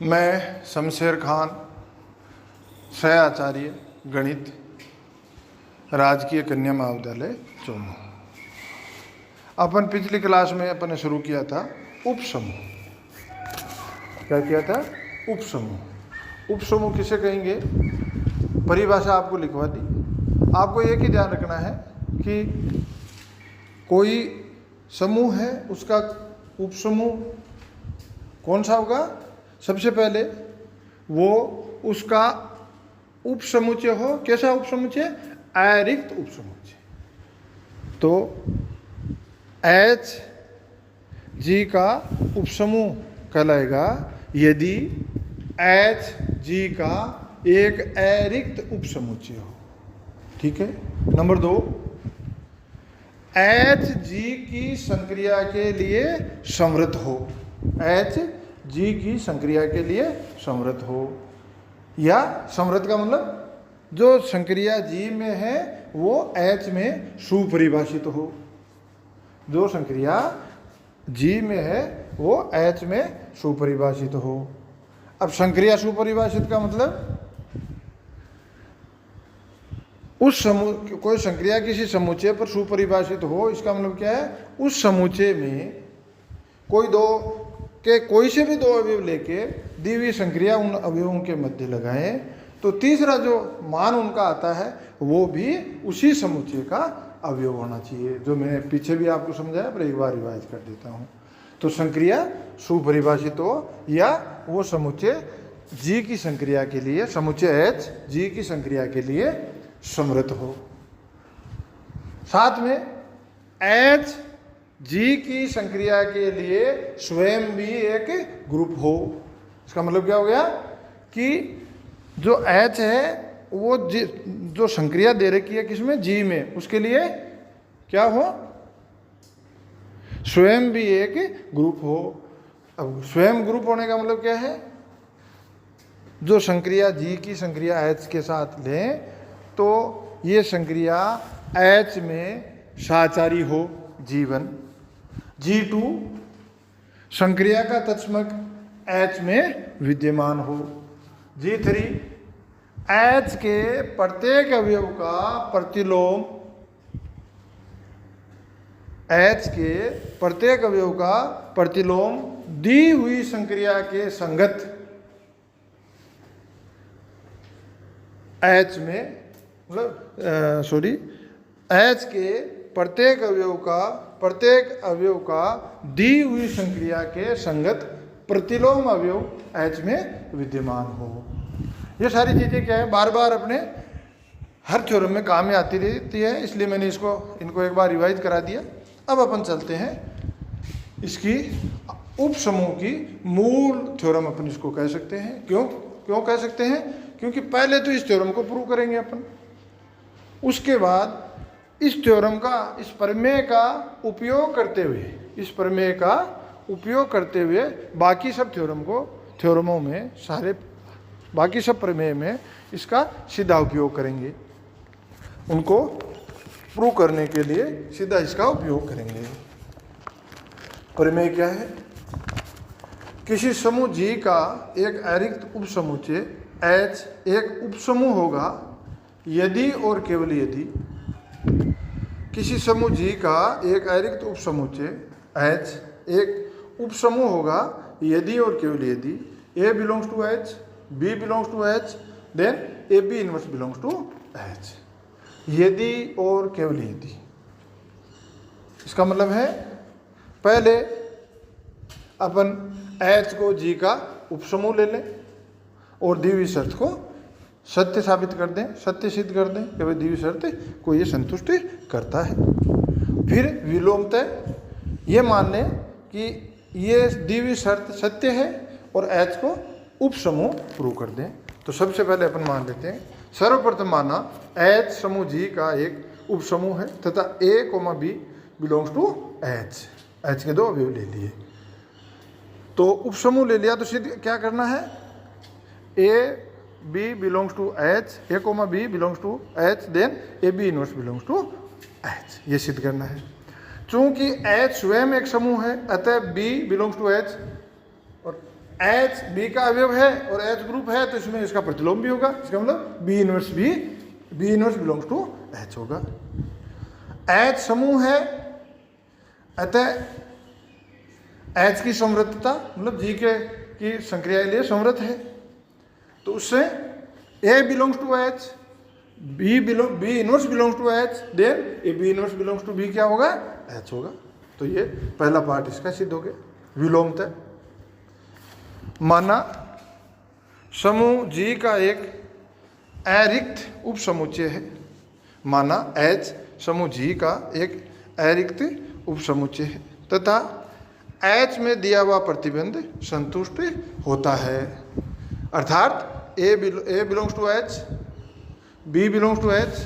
मैं शमशेर खान, सहआचार्य गणित, राजकीय कन्या महाविद्यालय चौमू। अपन पिछली क्लास में अपन ने शुरू किया था उपसमूह। क्या किया था? उपसमूह। उपसमूह किसे कहेंगे? परिभाषा आपको लिखवा दी। आपको एक ही ध्यान रखना है कि कोई समूह है, उसका उपसमूह कौन सा होगा? सबसे पहले वो उसका उपसमुच्चय हो। कैसा उपसमुच्चय? अरिक्त उपसमुच्चय। तो एच जी का उपसमूह कहलाएगा यदि एच जी का एक अरिक्त उपसमुच्चय हो। ठीक है। नंबर 2, एच जी की संक्रिया के लिए समृद्ध हो। एच जी की संक्रिया के लिए समृद्ध हो, या समृद्ध का मतलब जो संक्रिया जी में है वो एच में सुपरिभाषित हो। जो संक्रिया जी में है वो एच में सुपरिभाषित हो। अब संक्रिया सुपरिभाषित का मतलब उस समूह, कोई संक्रिया किसी समुच्चय पर सुपरिभाषित हो, इसका मतलब क्या है? उस समुच्चय में कोई दो के कोई से भी दो अवयव लेके दी हुई संक्रिया उन अवयवों के मध्य लगाएं तो तीसरा जो मान उनका आता है वो भी उसी समुच्चय का अवयव होना चाहिए। जो मैंने पीछे भी आपको समझाया, पर एक बार रिवाइज कर देता हूँ। तो संक्रिया सुपरिभाषित हो या वो समुच्चय जी की संक्रिया के लिए, समुच्चय एच जी की संक्रिया के लिए समृद्ध हो। साथ में एच जी की संक्रिया के लिए स्वयं भी एक ग्रुप हो। इसका मतलब क्या हो गया कि जो एच है वो जो संक्रिया दे रखी है किसमें? जी में, उसके लिए क्या हो? स्वयं भी एक ग्रुप हो। अब स्वयं ग्रुप होने का मतलब क्या है? जो संक्रिया जी की संक्रिया एच के साथ लें तो ये संक्रिया एच में साचारी हो, G1। G2 संक्रिया का तत्समक एच में विद्यमान हो। G3 एच के प्रत्येक अवयव का प्रतिलोम, एच के प्रत्येक अवयव का प्रतिलोम दी हुई संक्रिया के संगत एच में, मतलब एच के प्रत्येक अवयव का दी हुई संक्रिया के संगत प्रतिलोम अवयव एच में विद्यमान हो। ये सारी चीज़ें क्या है? बार बार अपने हर थ्योरम में काम में आती रहती है, इसलिए मैंने इनको एक बार रिवाइज करा दिया। अब अपन चलते हैं इसकी उपसमूह की मूल थ्योरम, अपन इसको कह सकते हैं। क्यों कह सकते हैं? क्योंकि पहले तो इस थ्योरम को प्रूव करेंगे अपन, उसके बाद इस थ्योरम का, इस प्रमेय का उपयोग करते हुए बाकी सब थ्योरमों में, सारे बाकी सब प्रमेय में इसका सीधा उपयोग करेंगे। उनको प्रूव करने के लिए सीधा इसका उपयोग करेंगे। प्रमेय क्या है? किसी समूह जी का एक अरिक्त उपसमुच्चय एच एक उपसमूह होगा यदि और केवल यदि किसी समूह जी का एक अरिक्त उपसमुच्चय एच एक उपसमूह होगा यदि और केवल यदि A belongs to H, B belongs to H, then AB inverse belongs to H। यदि और केवल यदि, इसका मतलब है पहले अपन H को G का उपसमूह ले लें और दी हुई शर्त को सत्य साबित कर दें, सत्य सिद्ध कर दें कि भाई दी हुई शर्त को ये संतुष्ट करता है। फिर विलोमतः ये मान लें कि ये दी हुई शर्त सत्य है और H को उपसमूह प्रूव कर दें। तो सबसे पहले अपन मान लेते हैं, सर्वप्रथम माना H समूह G का एक उपसमूह है तथा A, B belongs to H के दो अवयव ले लिए। तो उपसमूह ले लिया तो सिद्ध क्या करना है? A, B belongs to H, A, B belongs to H, then AB inverse belongs to H, ये सिद्ध करना है। चूंकि H स्वयं एक समूह है अतः B बिलोंग्स टू H और एच बी का अवयव है और एच ग्रुप है तो इसमें इसका प्रतिलोम भी होगा। इसका मतलब B inverse belongs to H होगा। एच समूह है, अतः एच की समृद्धता मतलब जी के की संक्रिया के लिए समृद्ध है, तो उससे A belongs to H, B inverse belongs to H, then A B inverse belongs to B क्या होगा, एच होगा। तो ये पहला पार्ट इसका सिद्ध हो गया, विलोमतः। माना समूह जी का एक अरिक्त उपसमुच्चय है, माना एच समूह जी का एक अरिक्त उपसमुच्चय है तथा एच में दिया हुआ प्रतिबंध संतुष्ट होता है, अर्थात A belongs to H, B belongs to H,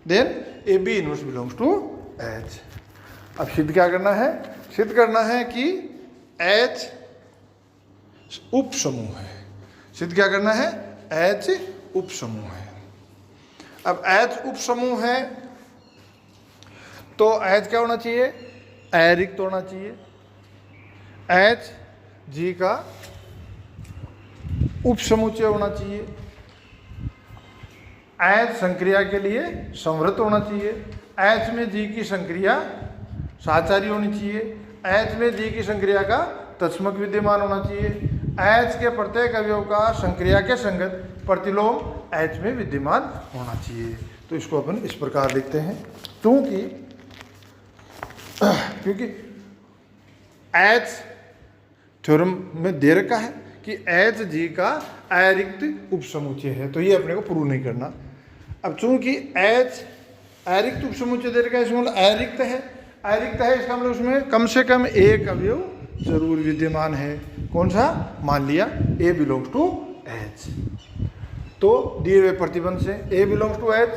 then A B inverse belongs to H. अब सिद्ध क्या करना है, सिद्ध करना है कि एच उपसमूह है। सिद्ध क्या करना है, एच उपसमूह है। अब एच उपसमूह है तो एच क्या होना चाहिए, अरिक्त होना चाहिए। एच जी का उपसमुच्चय होना चाहिए। एच संक्रिया के लिए समृद्ध होना चाहिए। एच में जी की संक्रिया साचारी होनी चाहिए। एच में जी की संक्रिया का तत्समक विद्यमान होना चाहिए। एच के प्रत्येक अवयव का संक्रिया के संगत प्रतिलोम एच में विद्यमान होना चाहिए। तो इसको अपन इस प्रकार लिखते हैं, क्योंकि एच थ्योरम में दे रखा है कि एच जी का अरिक्त उपसमुच्चय है, तो ये अपने को प्रूव नहीं करना। अब चूंकि एच अरिक्त उपसमुच्चय दे रखा है, इसमें अरिक्त है, अरिक्त है इसका मतलब उसमें कम से कम एक अवयव जरूर विद्यमान है। कौन सा, मान लिया ए बिलोंग्स टू एच, तो दिए हुए प्रतिबंध से ए बिलोंग्स टू एच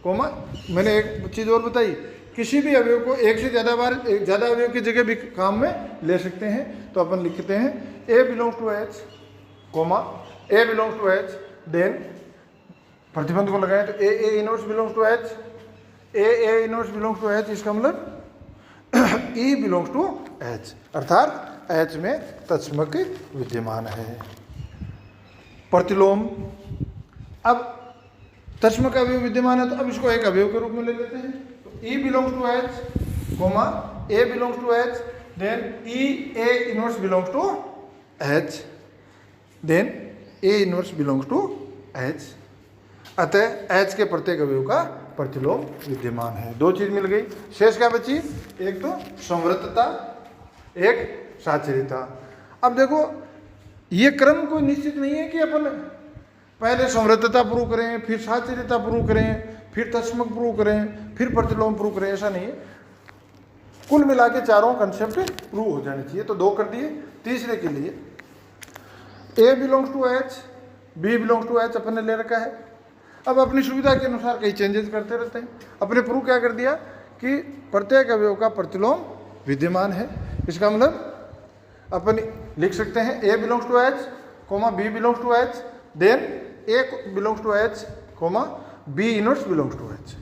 कोमा, मैंने एक चीज़ और बताई, किसी भी अवयव को एक से ज़्यादा बार ज़्यादा अवयव की जगह भी काम में ले सकते हैं। तो अपन लिखते हैं A belongs to H comma A belongs to H, then प्रतिबंध को लगाएं तो A inverse belongs to H, A inverse belongs to H, इसका मतलब ई बिलोंग्स टू एच, अर्थात एच में तत्समक विद्यमान है। प्रतिलोम, अब तत्समक अवयव विद्यमान है तो अब इसको एक अवयव के रूप में ले लेते हैं। तो E belongs to H comma A belongs to H, then E A inverse belongs to H, then A inverse belongs to H, अतः एच के प्रत्येक अवयव का प्रतिलोम विद्यमान है। दो चीज मिल गई, शेष क्या बची, एक तो संवृतता, एक साचरिता। अब देखो ये क्रम कोई निश्चित नहीं है कि अपन पहले संवृतता प्रूव करें, फिर साचरिता प्रूव करें, फिर तत्समक प्रूव करें, फिर प्रतिलोम प्रूव करें, ऐसा नहीं है। कुल मिला के चारों कंसेप्ट प्रूव हो जाने चाहिए। तो दो कर दिए। तीसरे के लिए A belongs to H, B belongs to H अपन ने ले रखा है। अब अपनी सुविधा के अनुसार कई चेंजेस करते रहते हैं। अपने प्रूव क्या कर दिया कि प्रत्येक अवयव का प्रतिलोम विद्यमान है। इसका मतलब अपन लिख सकते हैं A belongs to H comma B belongs to H, then A belongs to H comma B inverse belongs to H.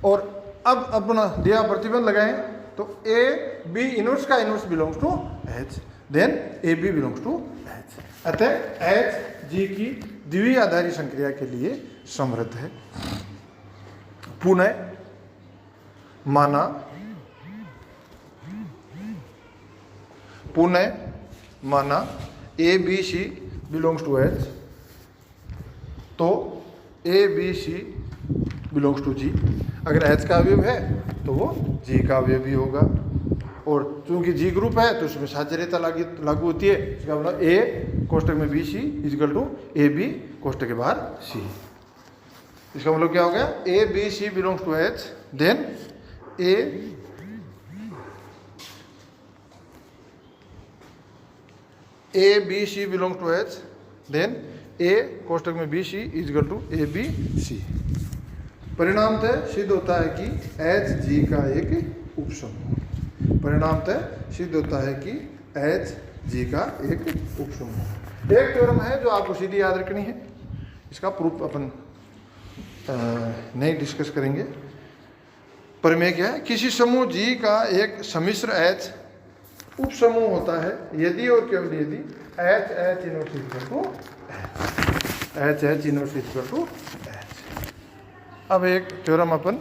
और अब अपना दिया प्रतिबंध लगाएं तो ए बी इनवर्स का inverse belongs to H, then A B belongs to H, अतः H G की द्वितीय आधारी संक्रिया के लिए समृद्ध है। पुनः माना A B C belongs to H, तो A B C belongs to G. अगर एच का अवयव है तो वो जी का अवयव भी होगा, और चूंकि जी ग्रुप है तो उसमें साचर्यता लागू होती है। इसका मतलब ए कोष्टक में B C is equal to A B कोष्टक के बाहर सी। इसका मतलब क्या हो गया, A B C belongs to H, then A B C belongs to H, then A कोष्टक में B C is equal to A B C. परिणामतः सिद्ध होता है कि एच जी का एक उपसमूह। परिणामतः सिद्ध होता है कि एच जी का एक उपसमूह। एक थ्योरम है जो आपको सीधी याद रखनी है, इसका प्रूफ अपन नहीं डिस्कस करेंगे। प्रमेय क्या है, किसी समूह जी का एक सम्मिश्र एच उपसमूह होता है यदि और केवल यदि H H inverse equal to H H inverse equal to H. अब एक थ्योरम अपन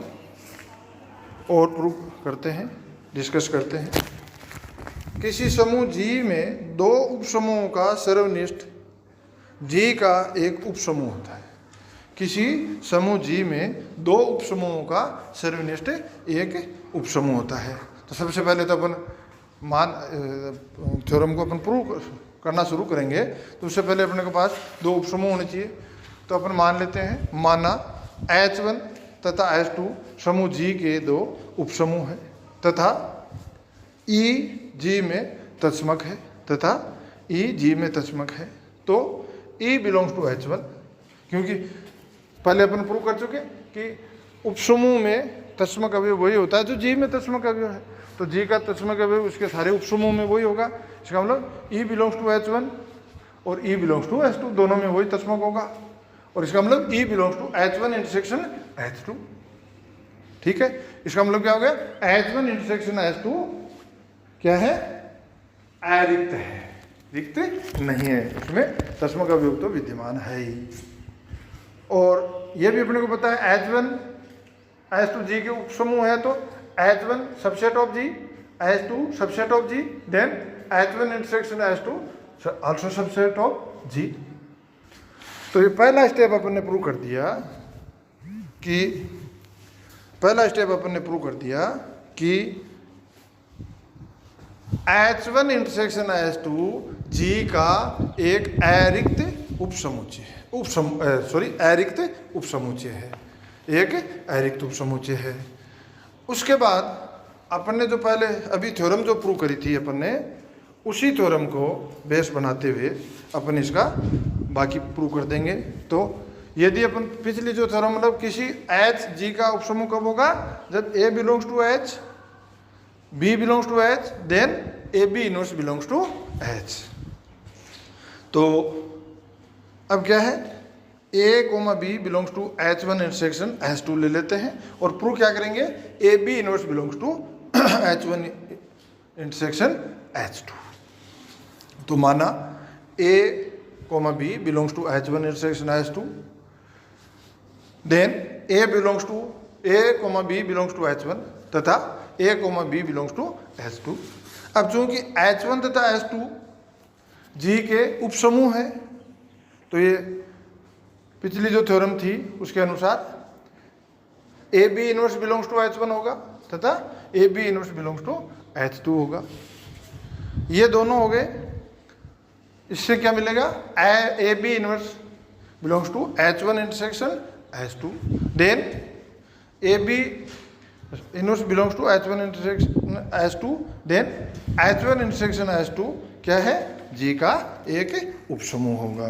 और प्रूव करते हैं, डिस्कस करते हैं। किसी समूह जी में दो उपसमूहों का सर्वनिष्ठ जी का एक उपसमूह होता है। किसी समूह जी में दो उपसमूहों का सर्वनिष्ठ एक उपसमूह होता है। तो सबसे पहले तो अपन थ्योरम को अपन प्रूव करना शुरू करेंगे, तो उससे पहले अपने के पास दो उपसमूह होने चाहिए। तो अपन मान लेते हैं, माना H1 तथा H2 समूह जी के दो उपसमूह हैं तथा E जी में तत्समक है तथा E जी में तत्समक है। तो E बिलोंग्स टू H1, क्योंकि पहले अपन प्रूव कर चुके कि उपसमूह में तत्समक अवयव वही होता है जो जी में तत्समक अवयव है। तो जी का तत्समक अवयव उसके सारे उपसमूह में वही होगा। इसका मतलब E बिलोंग्स टू H1 और E बिलोंग्स टू H2 दोनों में वही तत्समक होगा। और इसका मतलब E belongs to H1 intersection H2। ठीक है, इसका मतलब क्या हो गया, H1 इंटरसेक्शन H2 क्या है, अरिक्त है, रिक्त नहीं है, उसमें तत्समक अवयव तो विद्यमान है ही। और यह भी अपने को पता है H1 H2 जी के उपसमूह है, तो H1 subset of G, H2 subset of G, then H1 intersection H2 also subset of G. तो ये पहला स्टेप अपन ने प्रूव कर दिया कि H1 इंटरसेक्शन H2 जी का एक अरिक्त उपसमुच्चय है, एक अरिक्त उपसमुच्चय है। उसके बाद अपन ने जो पहले अभी थ्योरम जो प्रूव करी थी अपन ने, उसी थ्योरम को बेस बनाते हुए अपन इसका बाकी प्रूव कर देंगे। तो यदि अपन पिछली जो थ्योरम मतलब किसी एच जी का उपसमूह कब होगा, जब A belongs to H, B belongs to H, then A B inverse belongs to H. तो अब क्या है, A comma B belongs to H1 intersection H2 ले लेते हैं और प्रूव क्या करेंगे, A B inverse belongs to H1 intersection H2। तो माना A comma B belongs to H1 intersection H2, then A belongs to A comma B belongs to H1 तथा A comma B belongs to H2। अब चूंकि H1 तथा H2 जी के उपसमूह है, तो ये पिछली जो थ्योरम थी उसके अनुसार A B inverse belongs to H1 होगा तथा A B inverse belongs to H2 होगा। ये दोनों हो गए। इससे क्या मिलेगा, A B inverse belongs to H1 intersection H2, then A B inverse belongs to H1 intersection H2, then H1 intersection H2 क्या है, जी का एक उपसमूह होगा।